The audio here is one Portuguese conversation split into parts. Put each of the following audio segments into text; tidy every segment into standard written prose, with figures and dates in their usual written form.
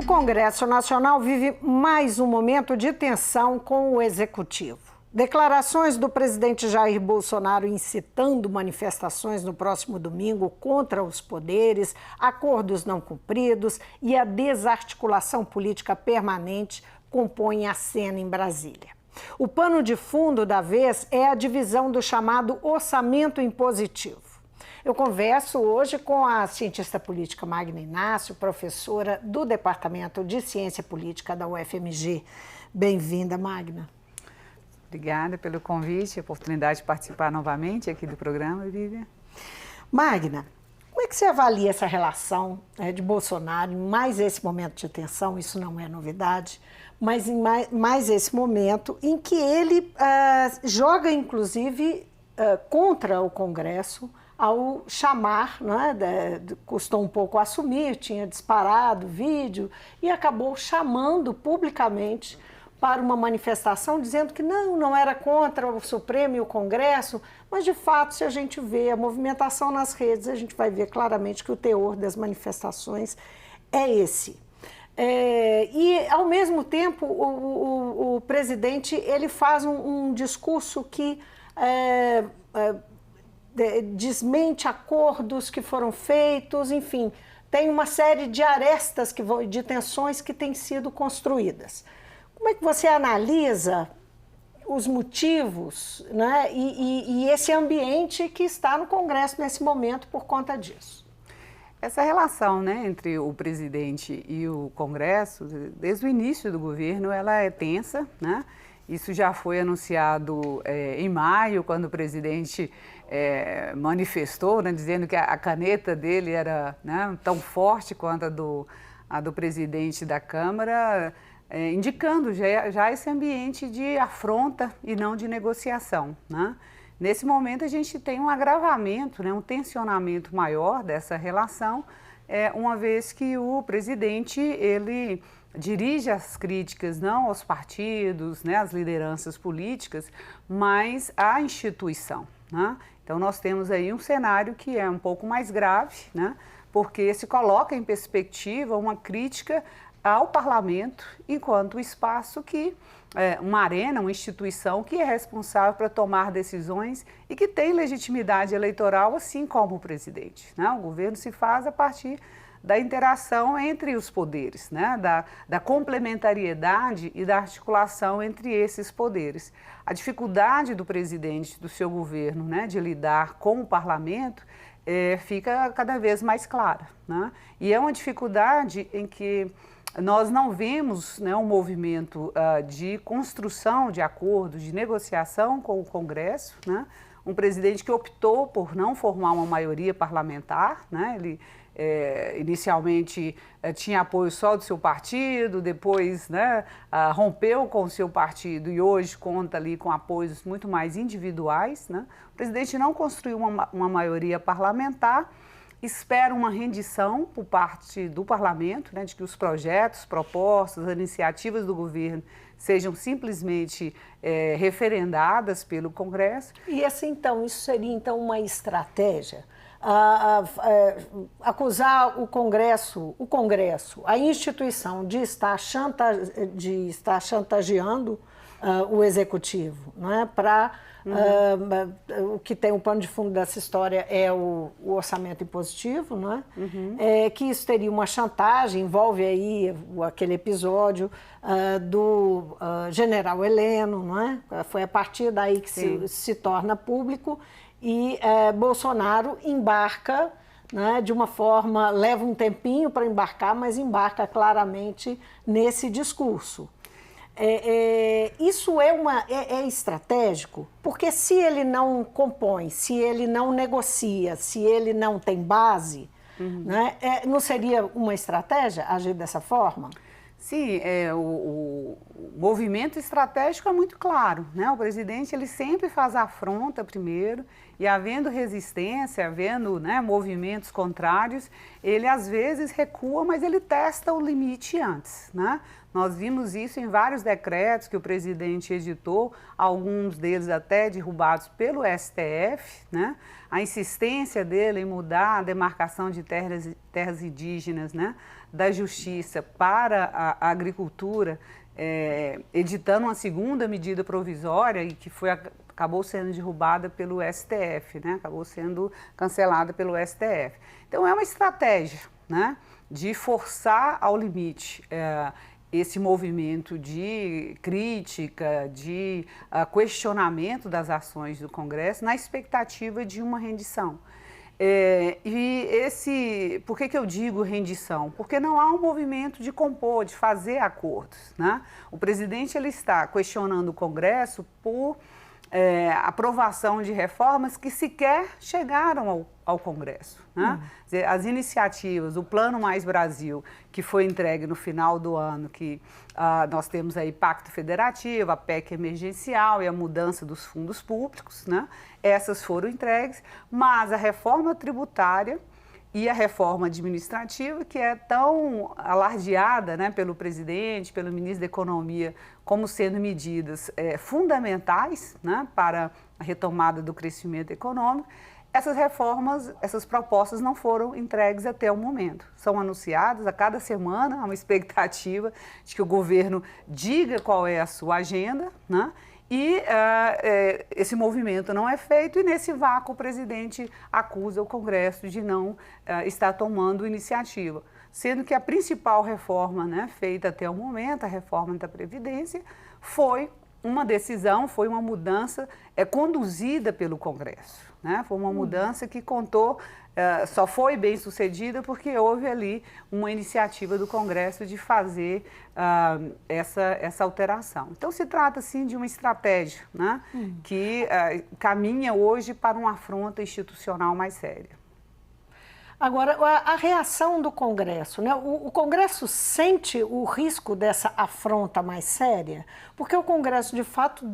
O Congresso Nacional vive mais um momento de tensão com o Executivo. Declarações do presidente Jair Bolsonaro incitando manifestações no próximo domingo contra os poderes, acordos não cumpridos e a desarticulação política permanente compõem a cena em Brasília. O pano de fundo da vez é a divisão do chamado orçamento impositivo. Eu converso hoje com a cientista política Magna Inácio, professora do Departamento de Ciência Política da UFMG. Bem-vinda, Magna. Obrigada pelo convite e a oportunidade de participar novamente aqui do programa, Vivian. Magna, como é que você avalia essa relação de Bolsonaro em mais esse momento de tensão? Isso não é novidade, mas em mais esse momento em que ele joga, inclusive, contra o Congresso, ao chamar, custou um pouco assumir, tinha disparado vídeo e acabou chamando publicamente para uma manifestação dizendo que não era contra o Supremo e o Congresso, mas de fato, se a gente vê a movimentação nas redes, a gente vai ver claramente que o teor das manifestações é esse. E, ao mesmo tempo, o presidente ele faz um discurso que desmente acordos que foram feitos, enfim, tem uma série de arestas, de tensões que têm sido construídas. Como é que você analisa os motivos, né, e esse ambiente que está no Congresso nesse momento por conta disso? Essa relação, né, entre o presidente e o Congresso, desde o início do governo, ela é tensa, né? Isso já foi anunciado em maio, quando o presidente manifestou, né, dizendo que a caneta dele era, né, tão forte quanto a do presidente da Câmara, indicando já esse ambiente de afronta e não de negociação, né? Nesse momento a gente tem um agravamento, né, um tensionamento maior dessa relação, uma vez que o presidente ele dirige as críticas não aos partidos, né, às lideranças políticas, mas à instituição, né? Então nós temos aí um cenário que é um pouco mais grave, né, porque se coloca em perspectiva uma crítica ao parlamento enquanto espaço que uma arena, uma instituição que é responsável para tomar decisões e que tem legitimidade eleitoral, assim como o presidente, né? O governo se faz a partir da interação entre os poderes, né? Da complementariedade e da articulação entre esses poderes. A dificuldade do presidente, do seu governo, né, de lidar com o parlamento fica cada vez mais clara, né? E é uma dificuldade em que nós não vemos, né, um movimento de construção de acordos, de negociação com o Congresso, né? Um presidente que optou por não formar uma maioria parlamentar, né? Ele inicialmente tinha apoio só do seu partido, depois, né, rompeu com o seu partido e hoje conta ali com apoios muito mais individuais, né? O presidente não construiu uma maioria parlamentar, espera uma rendição por parte do parlamento, né, de que os projetos, propostas, as iniciativas do governo sejam simplesmente referendadas pelo Congresso. E isso seria então uma estratégia? Acusar o Congresso, a instituição de estar chantageando o Executivo, não é? O que tem o pano de fundo dessa história é o orçamento impositivo, não é? Que isso teria uma chantagem, envolve aí aquele episódio do general Heleno, não é? Foi a partir daí que se torna público e Bolsonaro embarca, né, de uma forma, leva um tempinho para embarcar, mas embarca claramente nesse discurso. Isso é estratégico, porque se ele não compõe, se ele não negocia, se ele não tem base, né, não seria uma estratégia agir dessa forma? Sim, o o movimento estratégico é muito claro, né? O presidente ele sempre faz a afronta primeiro e havendo resistência, havendo, né, movimentos contrários, ele às vezes recua, mas ele testa o limite antes, né? Nós vimos isso em vários decretos que o presidente editou, alguns deles até derrubados pelo STF, né? A insistência dele em mudar a demarcação de terras indígenas, né, da justiça para a agricultura, editando uma segunda medida provisória e que acabou sendo derrubada pelo STF, né? Acabou sendo cancelada pelo STF. Então é uma estratégia, né, de forçar ao limite esse movimento de crítica, de questionamento das ações do Congresso na expectativa de uma rendição. Por que eu digo rendição? Porque não há um movimento de compor, de fazer acordos, né? O presidente ele está questionando o Congresso por aprovação de reformas que sequer chegaram ao Congresso, né? As iniciativas, o Plano Mais Brasil, que foi entregue no final do ano, que nós temos aí Pacto Federativo, a PEC emergencial e a mudança dos fundos públicos, né? Essas foram entregues, mas a reforma tributária e a reforma administrativa, que é tão alardeada, né, pelo presidente, pelo ministro da Economia, como sendo medidas fundamentais, né, para a retomada do crescimento econômico, essas reformas, essas propostas não foram entregues até o momento. São anunciadas a cada semana, há uma expectativa de que o governo diga qual é a sua agenda, né? E esse movimento não é feito e nesse vácuo o presidente acusa o Congresso de não estar tomando iniciativa, sendo que a principal reforma, né, feita até o momento, a reforma da Previdência, foi uma decisão, foi uma mudança conduzida pelo Congresso, né? Foi uma mudança que só foi bem sucedida porque houve ali uma iniciativa do Congresso de fazer essa alteração. Então se trata sim de uma estratégia, né, que caminha hoje para uma afronta institucional mais séria. Agora, a reação do Congresso, né? O Congresso sente o risco dessa afronta mais séria? Porque o Congresso, de fato,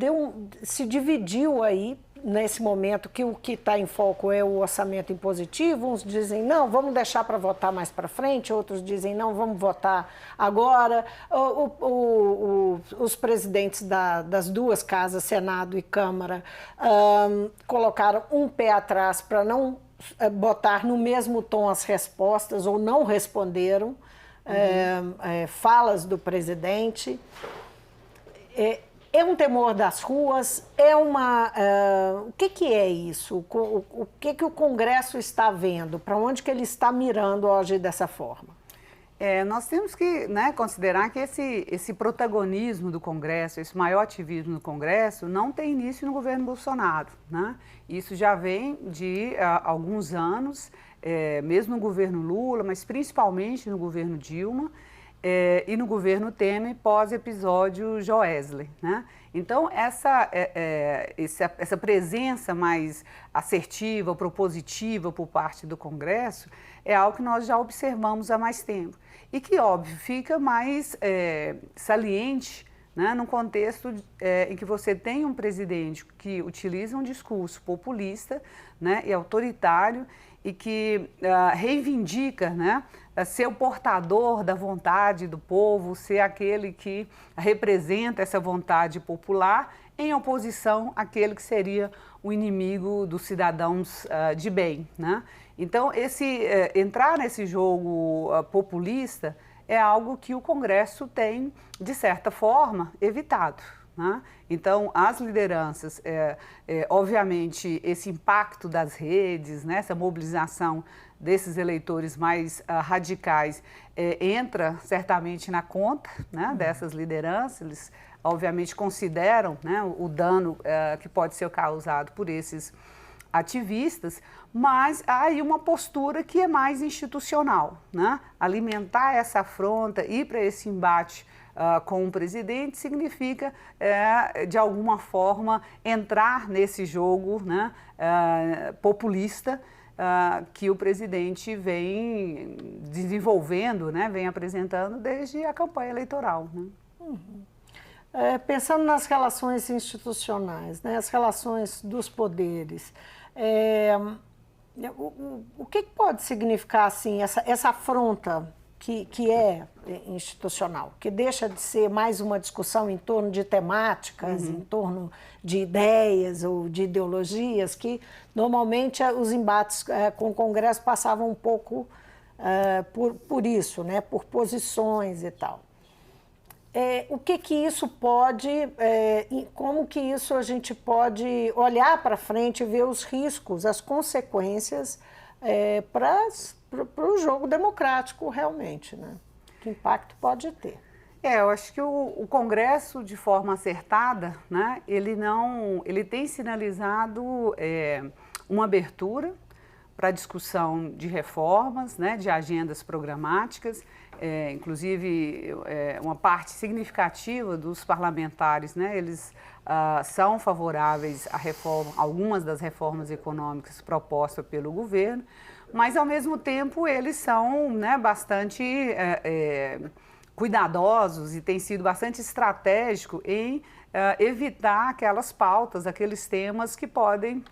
se dividiu aí nesse momento que o que está em foco é o orçamento impositivo. Uns dizem, não, vamos deixar para votar mais para frente, outros dizem, não, vamos votar agora. Os presidentes das duas casas, Senado e Câmara, colocaram um pé atrás para não botar no mesmo tom as respostas ou não responderam falas do presidente. É um temor das ruas? O que é isso? O que o Congresso está vendo? Para onde que ele está mirando ao agir dessa forma? Nós temos que, né, considerar que esse protagonismo do Congresso, esse maior ativismo do Congresso, não tem início no governo Bolsonaro, né? Isso já vem de alguns anos, mesmo no governo Lula, mas principalmente no governo Dilma e no governo Temer pós-episódio Joesley, né? Então, essa presença mais assertiva, propositiva por parte do Congresso é algo que nós já observamos há mais tempo e que, óbvio, fica mais saliente, né, num contexto em que você tem um presidente que utiliza um discurso populista, né, e autoritário e que reivindica, né, ser o portador da vontade do povo, ser aquele que representa essa vontade popular em oposição àquele que seria o inimigo dos cidadãos de bem, né? Então, entrar nesse jogo populista é algo que o Congresso tem, de certa forma, evitado, né? Então, as lideranças, obviamente, esse impacto das redes, né, essa mobilização desses eleitores mais radicais entra certamente na conta, né, dessas lideranças. Eles, obviamente, consideram, né, o dano que pode ser causado por esses ativistas, mas há aí uma postura que é mais institucional, né? Alimentar essa afronta, ir para esse embate com o presidente significa, de alguma forma, entrar nesse jogo, né, populista que o presidente vem desenvolvendo, né, vem apresentando desde a campanha eleitoral, né? pensando nas relações institucionais, né, as relações dos poderes, o que pode significar assim, essa afronta que é institucional, que deixa de ser mais uma discussão em torno de temáticas, em torno de ideias ou de ideologias, que normalmente os embates com o Congresso passavam um pouco por isso, né, por posições e tal. O que isso pode, como que isso a gente pode olhar para frente e ver os riscos, as consequências para o jogo democrático realmente, né? Que impacto pode ter? Eu acho que o Congresso, de forma acertada, né, ele tem sinalizado uma abertura para a discussão de reformas, né, de agendas programáticas, inclusive uma parte significativa dos parlamentares, né, eles são favoráveis à reforma, algumas das reformas econômicas propostas pelo governo, mas ao mesmo tempo eles são, né, bastante cuidadosos e tem sido bastante estratégico em evitar aquelas pautas, aqueles temas que podem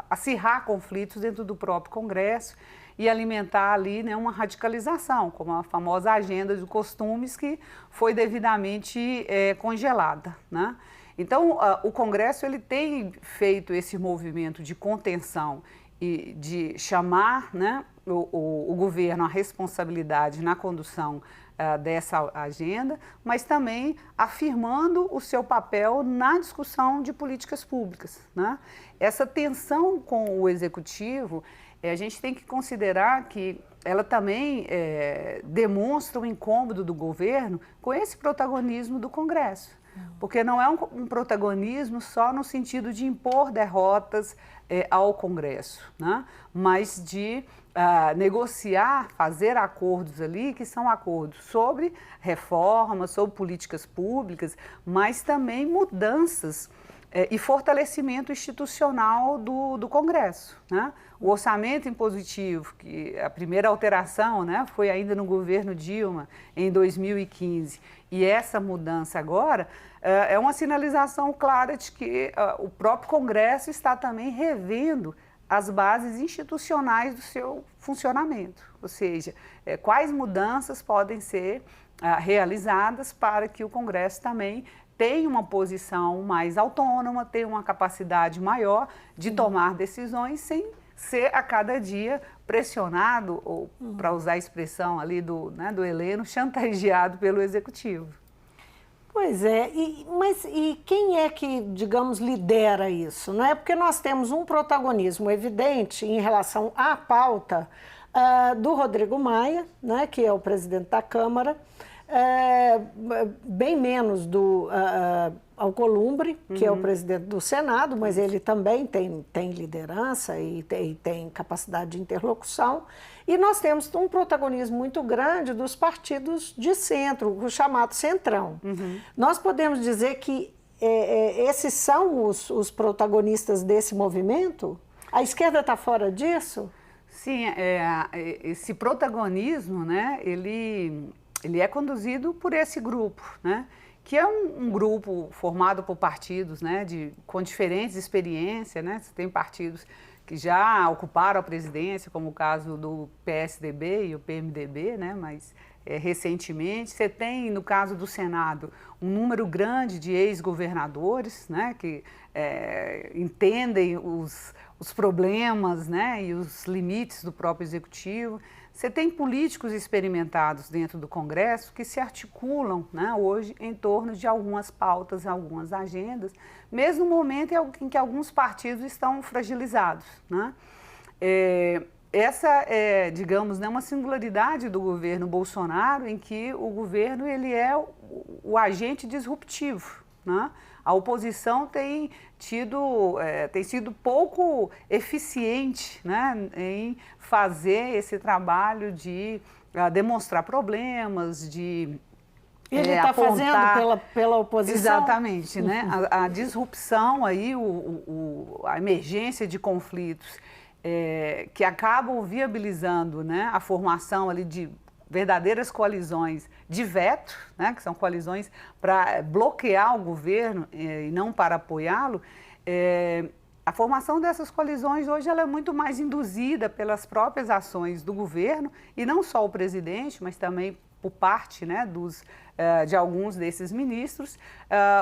acirrar conflitos dentro do próprio Congresso e alimentar ali, né, uma radicalização, como a famosa agenda de costumes que foi devidamente congelada, né? Então, o Congresso ele tem feito esse movimento de contenção e de chamar, né, o governo à responsabilidade na condução dessa agenda, mas também afirmando o seu papel na discussão de políticas públicas, né? Essa tensão com o Executivo, a gente tem que considerar que ela também demonstra o incômodo do governo com esse protagonismo do Congresso. Porque não é um protagonismo só no sentido de impor derrotas ao Congresso, né? Mas de negociar, fazer acordos ali, que são acordos sobre reformas, sobre políticas públicas, mas também mudanças e fortalecimento institucional do Congresso, né? O orçamento impositivo, que a primeira alteração, né, foi ainda no governo Dilma, em 2015, e essa mudança agora é uma sinalização clara de que o próprio Congresso está também revendo as bases institucionais do seu funcionamento, ou seja, quais mudanças podem ser realizadas para que o Congresso também tenha uma posição mais autônoma, tenha uma capacidade maior de tomar decisões sem ser a cada dia pressionado, ou para usar a expressão ali do Heleno, chantageado pelo Executivo. Pois é, mas quem é que, digamos, lidera isso? Não é porque nós temos um protagonismo evidente em relação à pauta do Rodrigo Maia, né, que é o presidente da Câmara, bem menos do Alcolumbre, que é o presidente do Senado, mas ele também tem liderança e tem capacidade de interlocução. E nós temos um protagonismo muito grande dos partidos de centro, o chamado Centrão. Nós podemos dizer que esses são os protagonistas desse movimento? A esquerda está fora disso? Sim, esse protagonismo, né, ele é conduzido por esse grupo, né, que é um grupo formado por partidos, né, com diferentes experiências, né? Você tem partidos que já ocuparam a presidência, como o caso do PSDB e o PMDB, né, mas recentemente. Você tem, no caso do Senado, um número grande de ex-governadores, né, que entendem os problemas, né, e os limites do próprio Executivo. Você tem políticos experimentados dentro do Congresso que se articulam, né, hoje em torno de algumas pautas, algumas agendas, mesmo no momento em que alguns partidos estão fragilizados, né? Essa é, digamos, né, uma singularidade do governo Bolsonaro, em que o governo ele é o agente disruptivo, né? A oposição tem sido pouco eficiente, né, em fazer esse trabalho de demonstrar problemas, de ele está fazendo pela oposição? Exatamente, né? A disrupção aí, a emergência de conflitos que acabam viabilizando, né, a formação ali de verdadeiras coalizões de veto, né, que são coalizões para bloquear o governo e não para apoiá-lo, a formação dessas coalizões hoje ela é muito mais induzida pelas próprias ações do governo, e não só o presidente, mas também por parte, né, de alguns desses ministros,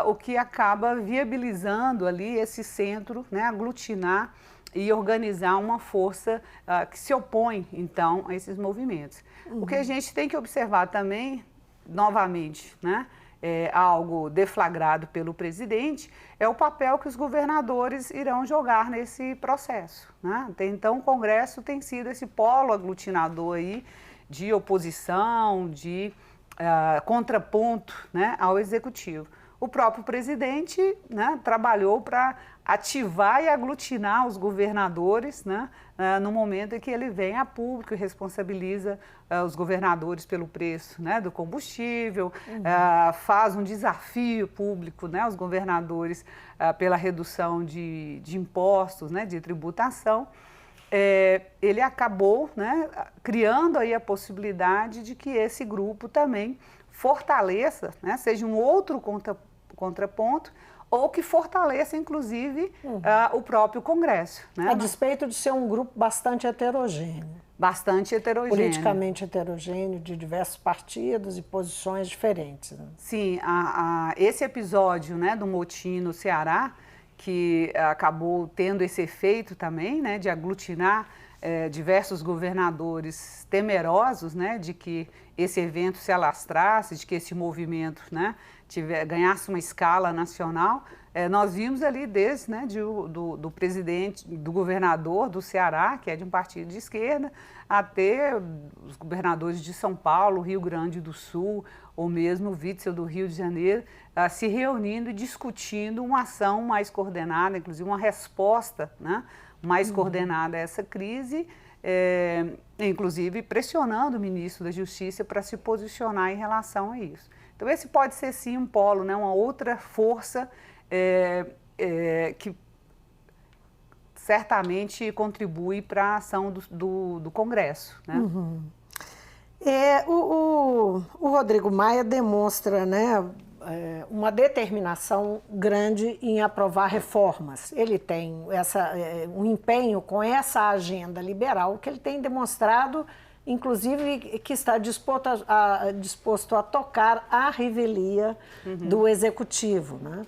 o que acaba viabilizando ali esse centro, né, aglutinar e organizar uma força que se opõe, então, a esses movimentos. O que a gente tem que observar também, novamente, né, algo deflagrado pelo presidente, é o papel que os governadores irão jogar nesse processo, né? Até então, o Congresso tem sido esse polo aglutinador aí de oposição, de contraponto, né, ao Executivo. O próprio presidente, né, trabalhou para ativar e aglutinar os governadores, né, no momento em que ele vem a público e responsabiliza os governadores pelo preço, né, do combustível, faz um desafio público, né, aos governadores pela redução de impostos, né, de tributação. Ele acabou, né, criando aí a possibilidade de que esse grupo também fortaleça, né, seja um outro contraponto, ou que fortaleça, inclusive, o próprio Congresso. Né? A despeito de ser um grupo bastante heterogêneo. Bastante heterogêneo. Politicamente heterogêneo, de diversos partidos e posições diferentes. Né? Sim, esse episódio, né, do motim no Ceará, que acabou tendo esse efeito também, né, de aglutinar diversos governadores temerosos, né, de que esse evento se alastrasse, de que esse movimento, né, ganhasse uma escala nacional. Nós vimos ali desde, né, do presidente, do governador do Ceará, que é de um partido de esquerda, até os governadores de São Paulo, Rio Grande do Sul, ou mesmo o Witzel do Rio de Janeiro, se reunindo e discutindo uma ação mais coordenada, inclusive uma resposta, né, mais coordenada a essa crise, inclusive pressionando o ministro da Justiça para se posicionar em relação a isso. Então esse pode ser sim um polo, né, uma outra força que certamente contribui para a ação do Congresso. Né? O Rodrigo Maia demonstra, né, uma determinação grande em aprovar reformas. Ele tem um empenho com essa agenda liberal que ele tem demonstrado, inclusive, que está disposto a tocar a revelia do Executivo. Né?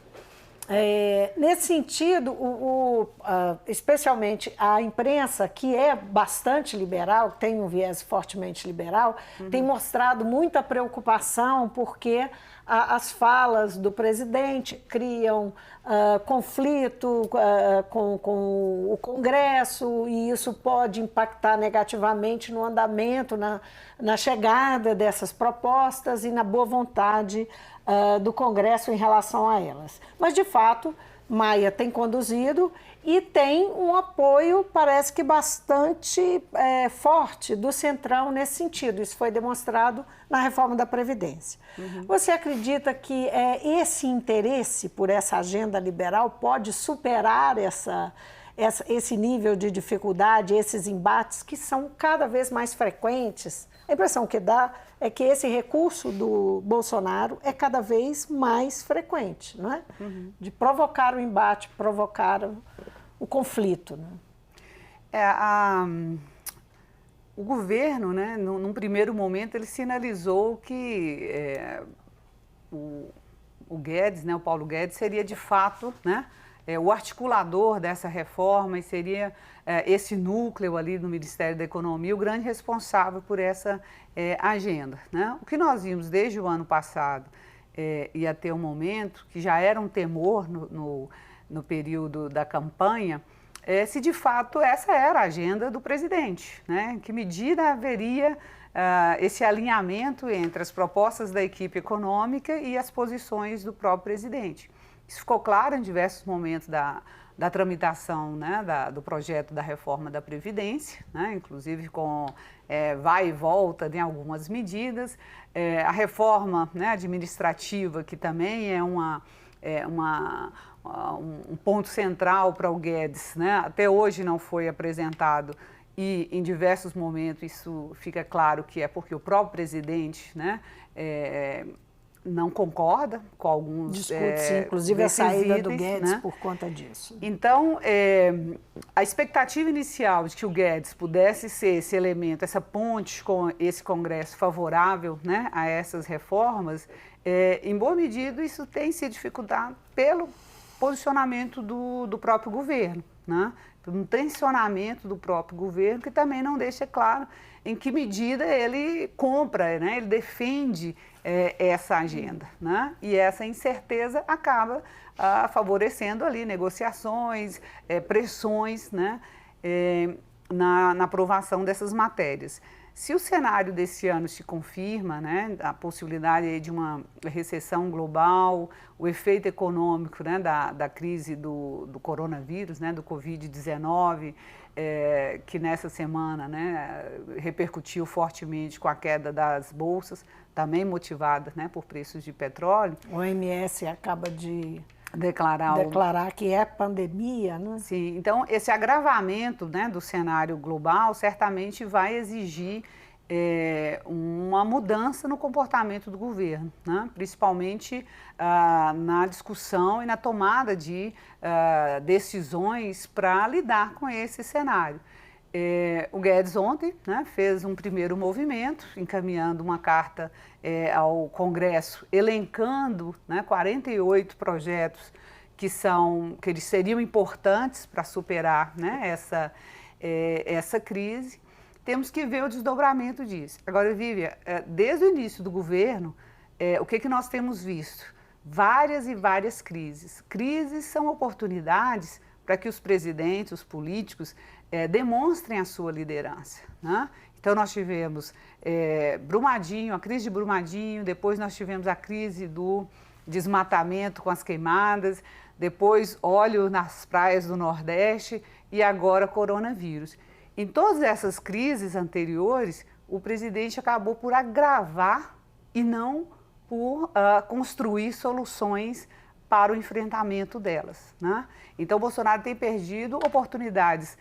Nesse sentido, especialmente a imprensa, que é bastante liberal, tem um viés fortemente liberal, tem mostrado muita preocupação porque as falas do presidente criam conflito com o Congresso, e isso pode impactar negativamente no andamento, na chegada dessas propostas e na boa vontade do Congresso em relação a elas. Mas, de fato, Maia tem conduzido e tem um apoio, parece que bastante forte, do Centrão nesse sentido. Isso foi demonstrado na reforma da Previdência. Você acredita que esse interesse por essa agenda liberal pode superar esse nível de dificuldade, esses embates que são cada vez mais frequentes? A impressão que dá é que esse recurso do Bolsonaro é cada vez mais frequente, não é? De provocar o embate, provocar o conflito. Né? O governo, né, num primeiro momento, ele sinalizou que o Guedes, né, o Paulo Guedes, seria de fato, né, o articulador dessa reforma, e seria esse núcleo ali no Ministério da Economia o grande responsável por essa agenda. Né? O que nós vimos desde o ano passado e até o momento, que já era um temor no período da campanha, se de fato essa era a agenda do presidente, né? Em que medida haveria esse alinhamento entre as propostas da equipe econômica e as posições do próprio presidente. Isso ficou claro em diversos momentos da tramitação, né, do projeto da reforma da Previdência, né, inclusive com vai e volta de algumas medidas. A reforma, né, administrativa, que também é um ponto central para o Guedes, né, até hoje não foi apresentado e em diversos momentos isso fica claro que é porque o próprio presidente, né, não concorda com alguns discute-se, inclusive, a saída do Guedes, né, por conta disso. Então, a expectativa inicial de que o Guedes pudesse ser esse elemento, essa ponte com esse Congresso favorável, né, a essas reformas, em boa medida isso tem se dificultado pelo posicionamento do próprio governo, né? Um tensionamento do próprio governo que também não deixa claro em que medida ele compra, né? Ele defende essa agenda, né? E essa incerteza acaba favorecendo ali negociações, pressões, né? Na aprovação dessas matérias. Se o cenário desse ano se confirma, né, a possibilidade de uma recessão global, o efeito econômico, né, da crise do coronavírus, né, do Covid-19, que nessa semana, né, repercutiu fortemente com a queda das bolsas, também motivada, né, por preços de petróleo. O OMS acaba de declarar que é pandemia, né? Sim, então esse agravamento, né, do cenário global certamente vai exigir uma mudança no comportamento do governo, né? Principalmente na discussão e na tomada de decisões para lidar com esse cenário. O Guedes ontem, né, fez um primeiro movimento, encaminhando uma carta ao Congresso, elencando, né, 48 projetos que eles seriam importantes para superar, né, essa crise. Temos que ver o desdobramento disso. Agora, Vivian, desde o início do governo, o que nós temos visto? Várias e várias crises. Crises são oportunidades para que os presidentes, os políticos, demonstrem a sua liderança, né? Então, nós tivemos Brumadinho, a crise de Brumadinho, depois nós tivemos a crise do desmatamento com as queimadas, depois óleo nas praias do Nordeste e agora coronavírus. Em todas essas crises anteriores, o presidente acabou por agravar e não por construir soluções para o enfrentamento delas, né? Então, Bolsonaro tem perdido oportunidades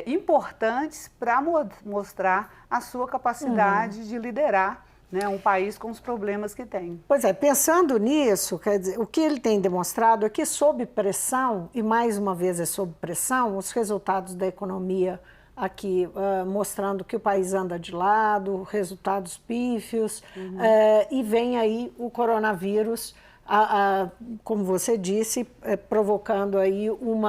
importantes para mostrar a sua capacidade de liderar, né, um país com os problemas que tem. Pois é, pensando nisso, quer dizer, o que ele tem demonstrado é que sob pressão, e mais uma vez é sob pressão, os resultados da economia aqui mostrando que o país anda de lado, resultados pífios, e vem aí o coronavírus, como você disse, provocando aí um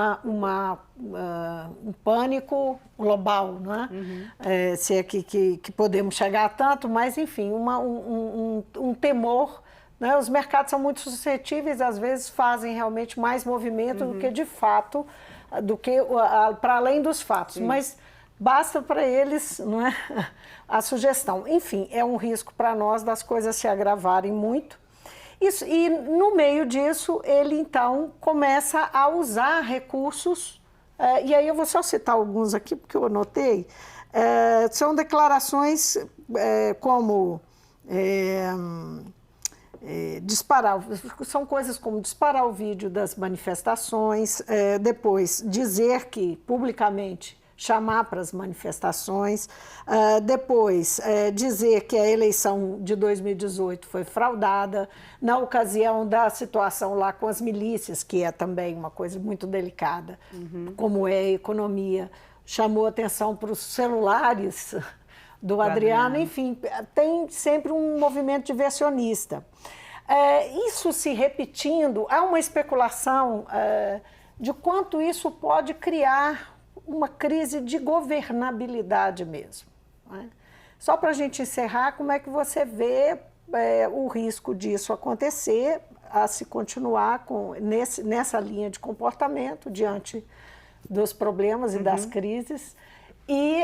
pânico global, não é? Se é que podemos chegar a tanto, mas enfim, um temor, né? Os mercados são muito suscetíveis, às vezes fazem realmente mais movimento do que de fato, para além dos fatos, mas basta para eles, não é, a sugestão. Enfim, é um risco para nós das coisas se agravarem muito. Isso, e no meio disso, ele então começa a usar recursos, e aí eu vou só citar alguns aqui, porque eu anotei, são declarações como são coisas como disparar o vídeo das manifestações, depois dizer que publicamente chamar para as manifestações, depois dizer que a eleição de 2018 foi fraudada, na ocasião da situação lá com as milícias, que é também uma coisa muito delicada, como é a economia, chamou atenção para os celulares do Adriano, enfim, tem sempre um movimento diversionista. Isso se repetindo, há uma especulação de quanto isso pode criar uma crise de governabilidade mesmo, né? Só para a gente encerrar, como é que você vê o risco disso acontecer, a se continuar nessa linha de comportamento diante dos problemas e das crises, e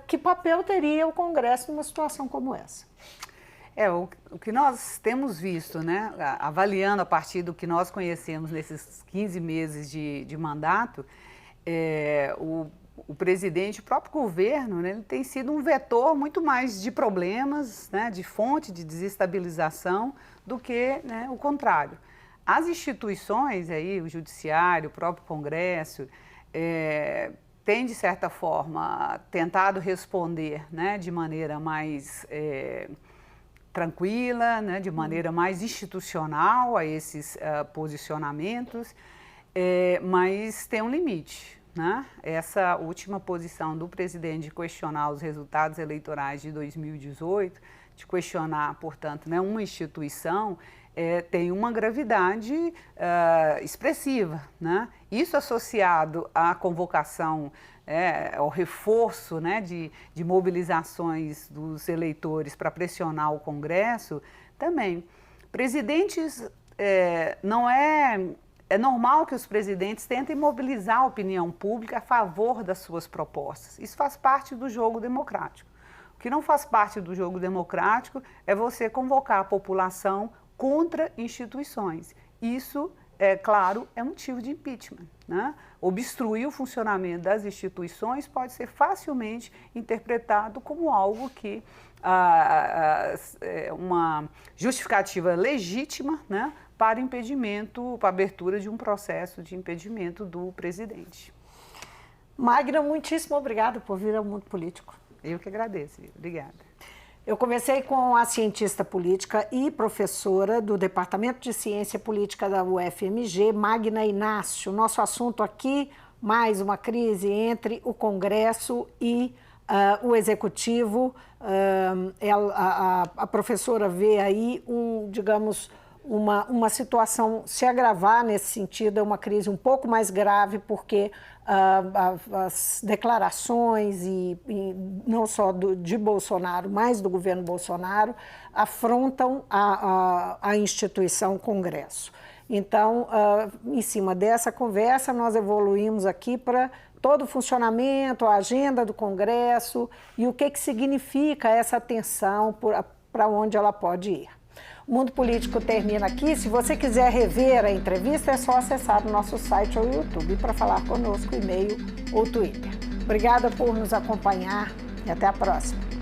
que papel teria o Congresso numa situação como essa? O que nós temos visto, né, avaliando a partir do que nós conhecemos nesses 15 meses de mandato, o presidente, o próprio governo, né, ele tem sido um vetor muito mais de problemas, né, de fonte de desestabilização, do que, né, o contrário. As instituições, aí, o judiciário, o próprio Congresso, tem, de certa forma, tentado responder, né, de maneira mais tranquila, né, de maneira mais institucional a esses posicionamentos, mas tem um limite, né? Essa última posição do presidente de questionar os resultados eleitorais de 2018, de questionar, portanto, né, uma instituição, tem uma gravidade expressiva, né? Isso associado à convocação, ao reforço, né, de mobilizações dos eleitores para pressionar o Congresso, também. Presidentes, é normal que os presidentes tentem mobilizar a opinião pública a favor das suas propostas. Isso faz parte do jogo democrático. O que não faz parte do jogo democrático é você convocar a população contra instituições. Isso, claro, é motivo de impeachment, né? Obstruir o funcionamento das instituições pode ser facilmente interpretado como algo que uma justificativa legítima, né, para impedimento, para abertura de um processo de impedimento do presidente. Magna, muitíssimo obrigada por vir ao Mundo Político. Eu que agradeço, obrigada. Eu conversei com a cientista política e professora do Departamento de Ciência Política da UFMG, Magna Inácio. Nosso assunto aqui, mais uma crise entre o Congresso e o Executivo. A professora vê aí, digamos, uma situação se agravar nesse sentido, é uma crise um pouco mais grave, porque as declarações, e não só de Bolsonaro, mas do governo Bolsonaro, afrontam a instituição Congresso. Então, em cima dessa conversa, nós evoluímos aqui para todo o funcionamento, a agenda do Congresso e o que significa essa tensão, para onde ela pode ir. O Mundo Político termina aqui. Se você quiser rever a entrevista, é só acessar o nosso site ou YouTube para falar conosco, e-mail ou Twitter. Obrigada por nos acompanhar e até a próxima.